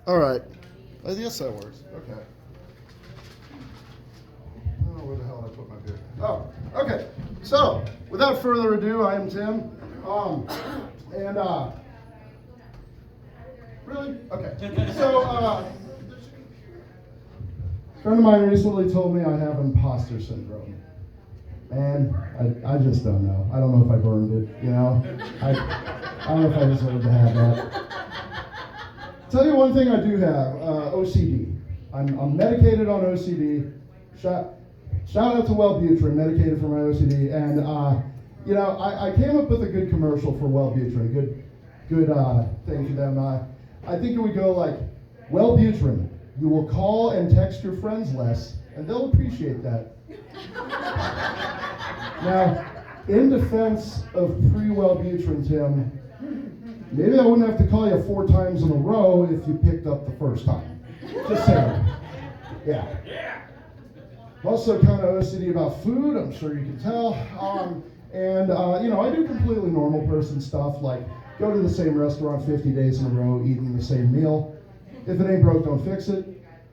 All right. I guess that works. Okay. Oh, where the hell did I put my beer? Oh, okay. So, without further ado, I am Tim. Really? Okay. So, a friend of mine recently told me I have imposter syndrome. And I just don't know. I don't know if I've earned it, you know? I don't know if I deserve to have that. Tell you one thing I do have, OCD. I'm medicated on OCD. Shout out to Wellbutrin, medicated for my OCD. And, you know, I came up with a good commercial for Wellbutrin, good thing for them. I think it would go like, Wellbutrin, you will call and text your friends less, and they'll appreciate that. Now, in defense of pre-Wellbutrin, Tim, maybe I wouldn't have to call you 4 times in a row if you picked up the first time. Just saying. Yeah. I'm also kind of OCD about food, I'm sure you can tell. You know, I do completely normal person stuff, like go to the same restaurant 50 days in a row, eating the same meal. If it ain't broke, don't fix it.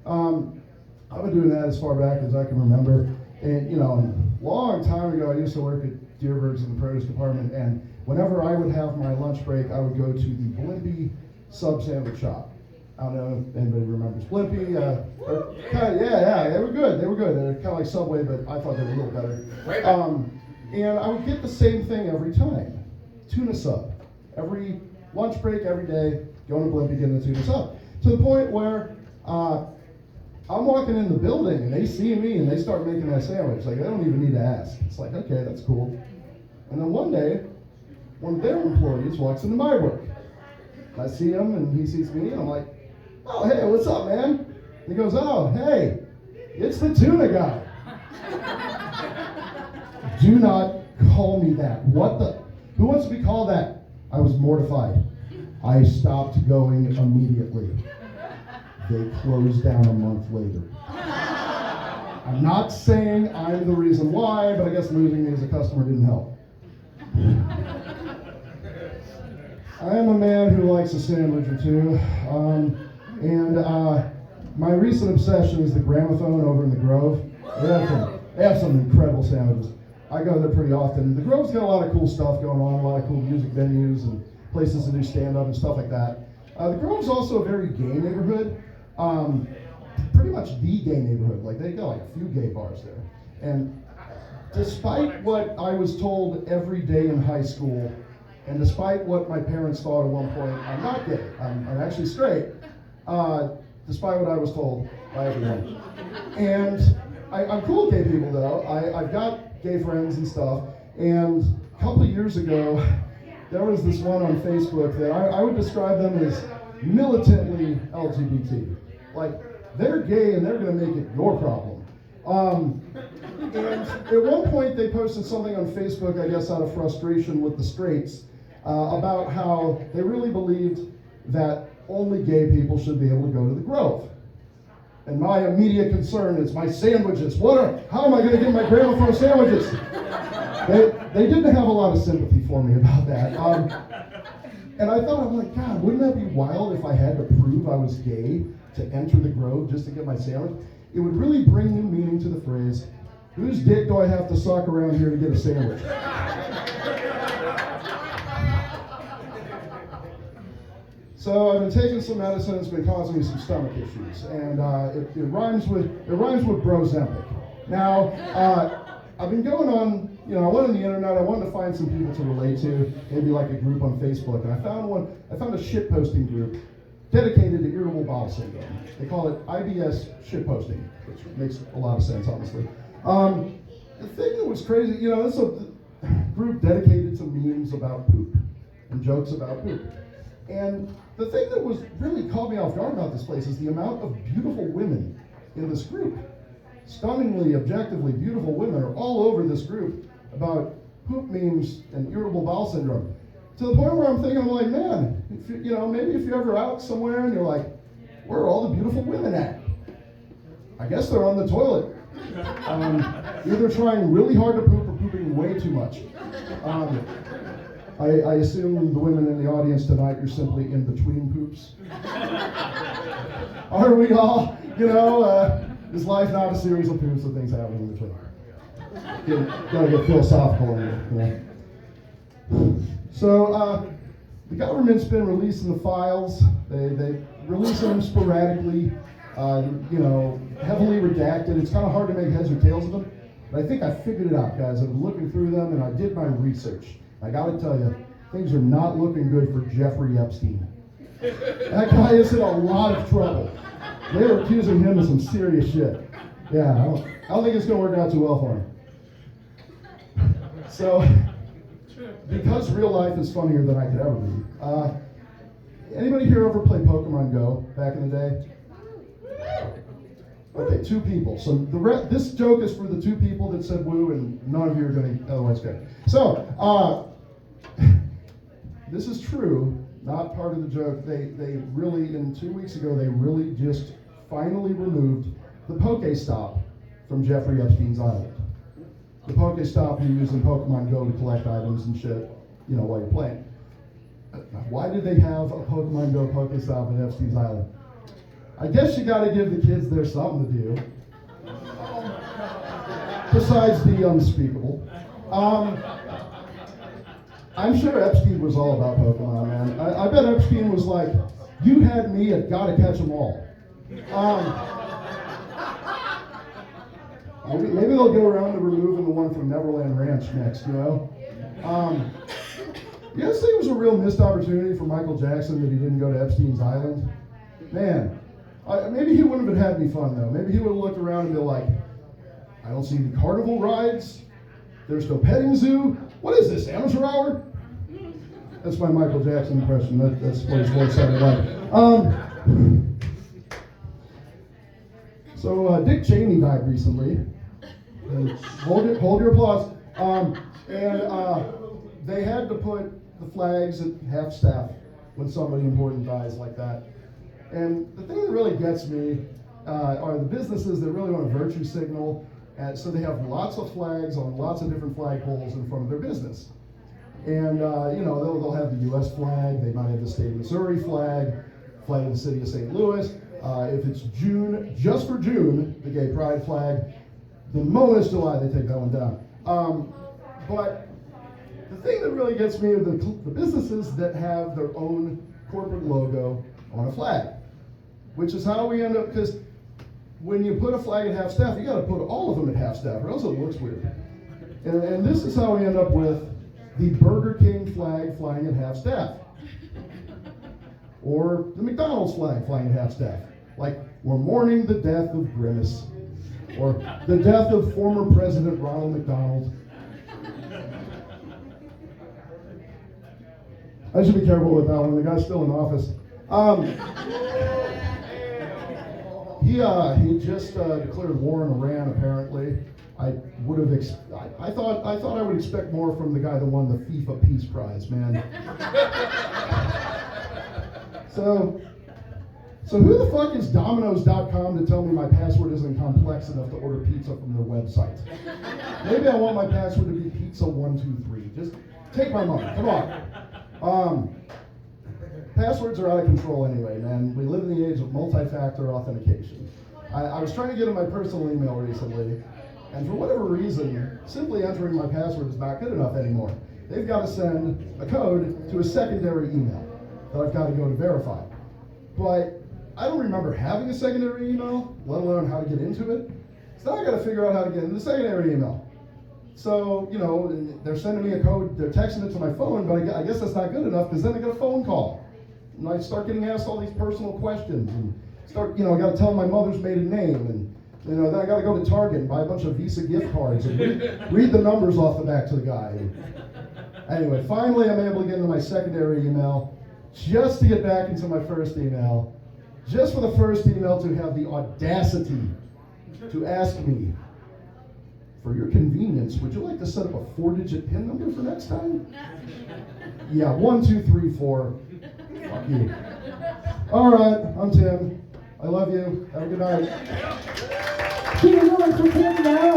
I've been doing that as far back as I can remember. And, you know, a long time ago, I used to work at Deerberg's in the produce department, and whenever I would have my lunch break, I would go to the Blimpie sub sandwich shop. I don't know if anybody remembers Blimpie. Yeah, they were good. They were kind of like Subway, but I thought they were a little better. And I would get the same thing every time, tuna sub. Every lunch break, every day, going to Blimpie, getting a tuna sub. To the point where I'm walking in the building and they see me and they start making that sandwich. Like, they don't even need to ask. It's like, okay, that's cool. And then one day, one of their employees walks into my work. I see him and he sees me and I'm like, oh, hey, what's up, man? And he goes, oh, hey, it's the tuna guy. Do not call me that. What the? Who wants to be called that? I was mortified. I stopped going immediately. They closed down a month later. I'm not saying I'm the reason why, but I guess losing me as a customer didn't help. I am a man who likes a sandwich or two, my recent obsession is the Gramophone over in the Grove. They have some incredible sandwiches. I go there pretty often. The Grove's got a lot of cool stuff going on, a lot of cool music venues and places to do stand-up and stuff like that. The Grove's also a very gay neighborhood. Pretty much the gay neighborhood. Like, they got like a few gay bars there. And despite what I was told every day in high school, and despite what my parents thought at one point, I'm not gay, I'm actually straight, despite what I was told by everyone. And I'm cool with gay people though. I've got gay friends and stuff, and a couple of years ago, there was this one on Facebook that I would describe them as militantly LGBT. Like, they're gay and they're gonna make it your problem. And at one point they posted something on Facebook, I guess out of frustration with the straights, about how they really believed that only gay people should be able to go to the Grove. And my immediate concern is my sandwiches. How am I gonna get my Gramophone sandwiches? They didn't have a lot of sympathy for me about that. And I thought, I'm like, God, wouldn't that be wild if I had to prove I was gay to enter the Grove just to get my sandwich? It would really bring new meaning to the phrase, whose dick do I have to suck around here to get a sandwich? So I've been taking some medicine, it's been causing me some stomach issues, and it rhymes with Brozempic. Now, I've been going on, you know, I went on the internet, I wanted to find some people to relate to, maybe like a group on Facebook, and I found a shitposting group dedicated to irritable bowel syndrome. They call it IBS shitposting, which makes a lot of sense, honestly. The thing that was crazy, you know, this is a group dedicated to memes about poop and jokes about poop. And the thing that was really caught me off guard about this place is the amount of beautiful women in this group. Stunningly, objectively beautiful women are all over this group about poop memes and irritable bowel syndrome. To the point where I'm thinking, I'm like, man, maybe if you're ever out somewhere and you're like, where are all the beautiful women at? I guess they're on the toilet. Either trying really hard to poop or pooping way too much. I assume the women in the audience tonight, you're simply in between poops. Are we all? You know, is life not a series of poops with things happening in between? Gotta get philosophical in here, you know. So, the government's been releasing the files. They release them sporadically, you know, heavily redacted. It's kind of hard to make heads or tails of them. But I think I figured it out, guys. I've been looking through them, and I did my research. I gotta tell you, things are not looking good for Jeffrey Epstein. That guy is in a lot of trouble. They're accusing him of some serious shit. Yeah, I don't think it's gonna work out too well for him. So, because real life is funnier than I could ever be, anybody here ever play Pokemon Go back in the day? Okay, 2 people. So this joke is for the 2 people that said woo, and none of you are going to otherwise get. So, this is true, not part of the joke. They really, 2 weeks ago, they really just finally removed the Pokestop from Jeffrey Epstein's island. The Pokestop you use in Pokemon Go to collect items and shit, you know, while you're playing. Why did they have a Pokemon Go Pokestop at Epstein's island? I guess you gotta give the kids there something to do. Besides the unspeakable. I'm sure Epstein was all about Pokemon, man. I bet Epstein was like, you had me at gotta catch 'em all. Maybe they'll get around to removing the one from Neverland Ranch next, you know? You guys think it was a real missed opportunity for Michael Jackson that he didn't go to Epstein's island? Man, maybe he wouldn't have had any fun, though. Maybe he would have looked around and been like, I don't see any carnival rides. There's no petting zoo. What is this, amateur hour? That's my Michael Jackson impression. That's what his voice sounded like. So Dick Cheney died recently. Hold your applause. They had to put the flags at half staff when somebody important dies like that. And the thing that really gets me are the businesses that really want to virtue signal. So they have lots of flags on lots of different flagpoles in front of their business. And you know, they'll have the U.S. flag. They might have the state of Missouri flag of the city of St. Louis. If it's June, just for June, the gay pride flag. The moment it's July, they take that one down. But the thing that really gets me are the businesses that have their own corporate logo on a flag, which is how we end up, because when you put a flag at half staff, you got to put all of them at half staff, or else it looks weird. And this is how we end up with the Burger King flag flying at half staff, or the McDonald's flag flying at half staff. Like, we're mourning the death of Grimace, or the death of former President Ronald McDonald. I should be careful with that one. The guy's still in office. He just declared war on Iran. Apparently, I would have. I thought I would expect more from the guy that won the FIFA Peace Prize, man. So who the fuck is Domino's.com to tell me my password isn't complex enough to order pizza from their website? Maybe I want my password to be pizza123. Just take my money. Come on. Passwords are out of control anyway, man. We live in the age of multi-factor authentication. I was trying to get in my personal email recently, and for whatever reason, simply entering my password is not good enough anymore. They've got to send a code to a secondary email that I've got to go to verify. But I don't remember having a secondary email, let alone how to get into it. So now I got to figure out how to get into the secondary email. So, you know, they're sending me a code, they're texting it to my phone, but I guess that's not good enough, because then I get a phone call. And I start getting asked all these personal questions, and I got to tell them my mother's maiden name, and, you know, then I got to go to Target and buy a bunch of Visa gift cards and read the numbers off the back to the guy. Anyway, finally I'm able to get into my secondary email, just to get back into my first email, just for the first email to have the audacity to ask me, for your convenience, would you like to set up a 4-digit PIN number for next time? Yeah, 1, 2, 3, 4. Fuck you. All right, I'm Tim. I love you. Have a good night. Give it up for Tim now.